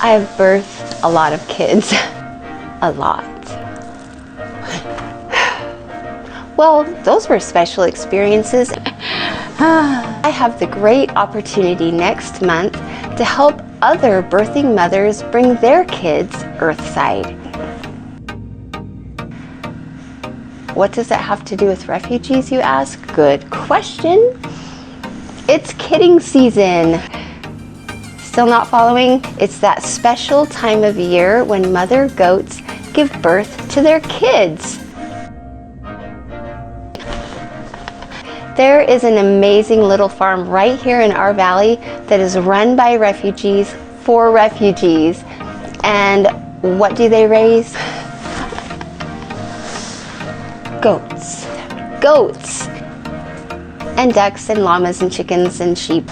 I've birthed a lot of kids. A lot. Well, those were special experiences. I have the great opportunity next month to help other birthing mothers bring their kids earthside. What does that have to do with refugees, you ask? Good question. It's kidding season. Still not following? It's that special time of year when mother goats give birth to their kids. There is an amazing little farm right here in our valley that is run by refugees for refugees. And what do they raise? Goats. Goats. And ducks and llamas and chickens and sheep.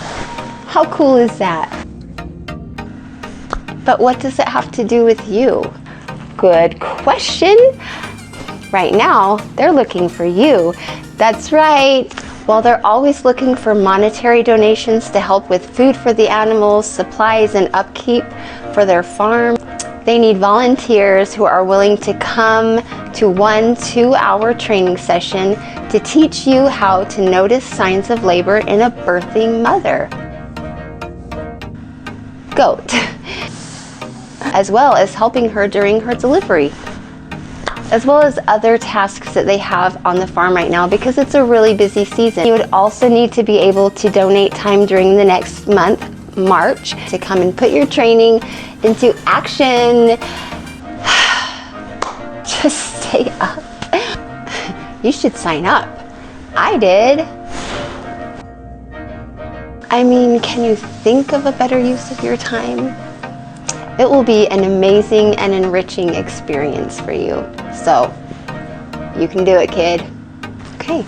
How cool is that? But what does it have to do with you? Good question. Right now, they're looking for you. That's right. Well, they're always looking for monetary donations to help with food for the animals, supplies, and upkeep for their farm. They need volunteers who are willing to come to 1 2-hour training session to teach you how to notice signs of labor in a birthing mother goat, as well as helping her during her delivery, as well as other tasks that they have on the farm right now because it's a really busy season. You would also need to be able to donate time during the next month, March, to come and put your training into action. Just stay up. You should sign up. I did. I mean, can you think of a better use of your time? It will be an amazing and enriching experience for you. So, you can do it, kid. Okay.